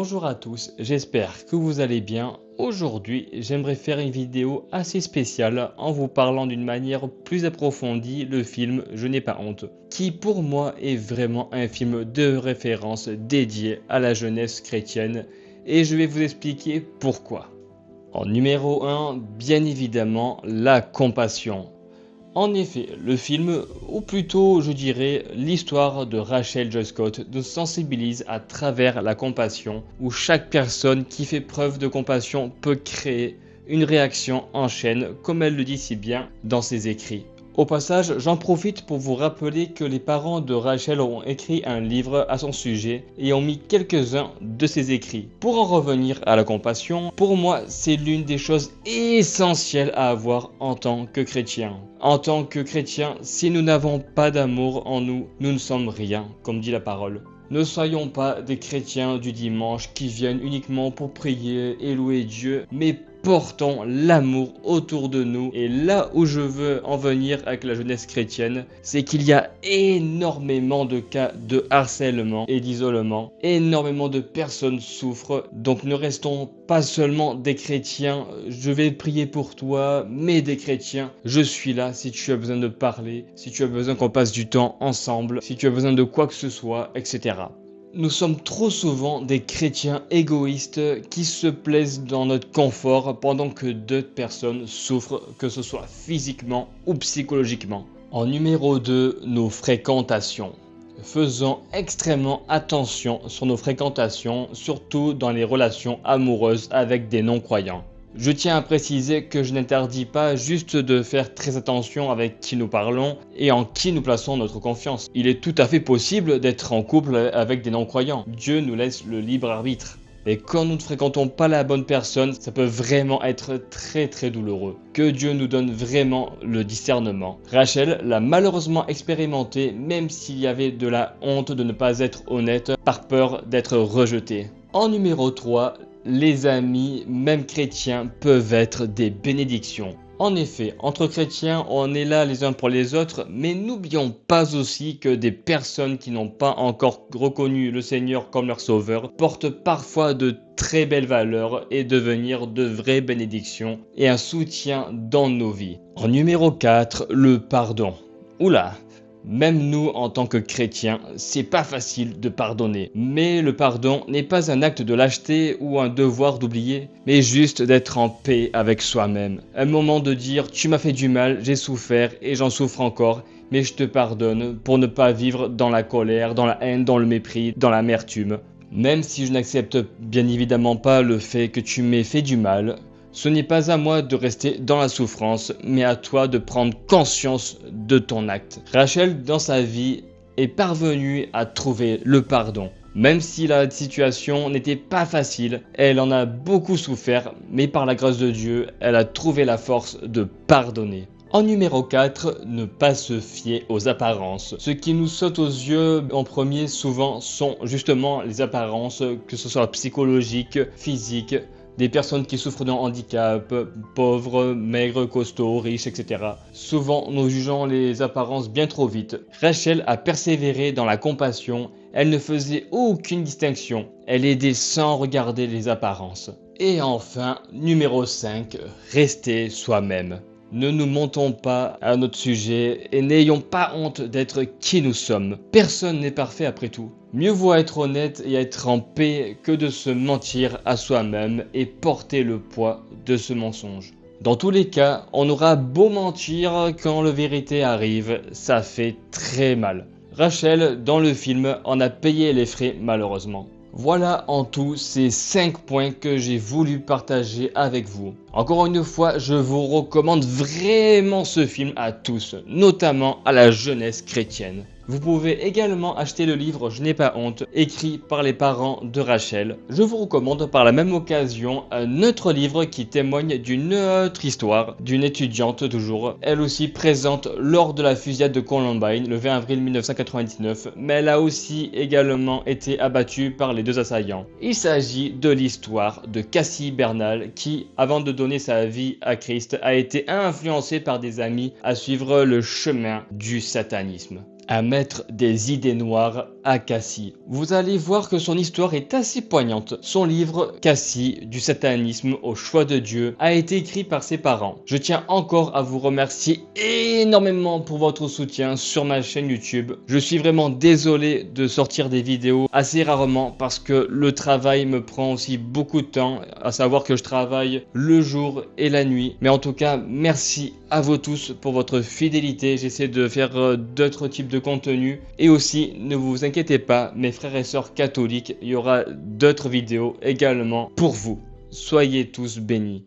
Bonjour à tous, j'espère que vous allez bien. Aujourd'hui, j'aimerais faire une vidéo assez spéciale en vous parlant d'une manière plus approfondie le film Je n'ai pas honte, qui pour moi est vraiment un film de référence dédié à la jeunesse chrétienne et je vais vous expliquer pourquoi. En numéro 1, bien évidemment, la compassion. En effet, le film, ou plutôt je dirais l'histoire de Rachel Joy Scott, nous sensibilise à travers la compassion, où chaque personne qui fait preuve de compassion peut créer une réaction en chaîne, comme elle le dit si bien dans ses écrits. Au passage, j'en profite pour vous rappeler que les parents de Rachel ont écrit un livre à son sujet et ont mis quelques-uns de ses écrits. Pour en revenir à la compassion, pour moi, c'est l'une des choses essentielles à avoir en tant que chrétien. En tant que chrétien, si nous n'avons pas d'amour en nous, nous ne sommes rien, comme dit la parole. Ne soyons pas des chrétiens du dimanche qui viennent uniquement pour prier et louer Dieu, mais portons l'amour autour de nous. Et là où je veux en venir avec la jeunesse chrétienne, c'est qu'il y a énormément de cas de harcèlement et d'isolement. Énormément de personnes souffrent. Donc ne restons pas seulement des chrétiens, je vais prier pour toi, mais des chrétiens. Je suis là si tu as besoin de parler, si tu as besoin qu'on passe du temps ensemble, si tu as besoin de quoi que ce soit, etc. Nous sommes trop souvent des chrétiens égoïstes qui se plaisent dans notre confort pendant que d'autres personnes souffrent, que ce soit physiquement ou psychologiquement. En numéro 2, nos fréquentations. Faisons extrêmement attention sur nos fréquentations, surtout dans les relations amoureuses avec des non-croyants. Je tiens à préciser que je n'interdis pas juste de faire très attention avec qui nous parlons et en qui nous plaçons notre confiance. Il est tout à fait possible d'être en couple avec des non-croyants. Dieu nous laisse le libre arbitre. Et quand nous ne fréquentons pas la bonne personne, ça peut vraiment être très douloureux. Que Dieu nous donne vraiment le discernement. Rachel l'a malheureusement expérimenté, même s'il y avait de la honte de ne pas être honnête par peur d'être rejeté. En numéro 3, les amis, même chrétiens, peuvent être des bénédictions. En effet, entre chrétiens, on est là les uns pour les autres, mais n'oublions pas aussi que des personnes qui n'ont pas encore reconnu le Seigneur comme leur sauveur portent parfois de très belles valeurs et devenir de vraies bénédictions et un soutien dans nos vies. En numéro 4, le pardon. Oula! Même nous, en tant que chrétiens, c'est pas facile de pardonner. Mais le pardon n'est pas un acte de lâcheté ou un devoir d'oublier, mais juste d'être en paix avec soi-même. Un moment de dire « tu m'as fait du mal, j'ai souffert et j'en souffre encore, mais je te pardonne » pour ne pas vivre dans la colère, dans la haine, dans le mépris, dans l'amertume. Même si je n'accepte bien évidemment pas le fait que tu m'aies fait du mal, ce n'est pas à moi de rester dans la souffrance, mais à toi de prendre conscience de ton acte. Rachel, dans sa vie, est parvenue à trouver le pardon. Même si la situation n'était pas facile, elle en a beaucoup souffert, mais par la grâce de Dieu, elle a trouvé la force de pardonner. En numéro 4, ne pas se fier aux apparences. Ce qui nous saute aux yeux en premier souvent sont justement les apparences, que ce soit psychologiques, physiques, des personnes qui souffrent d'un handicap, pauvres, maigres, costauds, riches, etc. Souvent, nous jugeons les apparences bien trop vite. Rachel a persévéré dans la compassion, elle ne faisait aucune distinction, elle aidait sans regarder les apparences. Et enfin, numéro 5, restez soi-même. Ne nous mentons pas à notre sujet et n'ayons pas honte d'être qui nous sommes. Personne n'est parfait après tout. Mieux vaut être honnête et être en paix que de se mentir à soi-même et porter le poids de ce mensonge. Dans tous les cas, on aura beau mentir quand la vérité arrive, ça fait très mal. Rachel, dans le film, en a payé les frais malheureusement. Voilà en tout ces 5 points que j'ai voulu partager avec vous. Encore une fois, je vous recommande vraiment ce film à tous, notamment à la jeunesse chrétienne. Vous pouvez également acheter le livre Je n'ai pas honte, écrit par les parents de Rachel. Je vous recommande par la même occasion un autre livre qui témoigne d'une autre histoire, d'une étudiante toujours, elle aussi présente lors de la fusillade de Columbine le 20 avril 1999, mais elle a aussi également été abattue par les 2 assaillants. Il s'agit de l'histoire de Cassie Bernal qui, avant de donner sa vie à Christ, a été influencée par des amis à suivre le chemin du satanisme. à mettre des idées noires à Cassie. Vous allez voir que son histoire est assez poignante. Son livre « Cassie, du satanisme au choix de Dieu » a été écrit par ses parents. Je tiens encore à vous remercier énormément pour votre soutien sur ma chaîne YouTube. Je suis vraiment désolé de sortir des vidéos assez rarement parce que le travail me prend aussi beaucoup de temps, à savoir que je travaille le jour et la nuit. Mais en tout cas, merci à vous tous pour votre fidélité. J'essaie de faire d'autres types de contenus. Et aussi, ne vous inquiétez pas, mes frères et sœurs catholiques, il y aura d'autres vidéos également pour vous. Soyez tous bénis.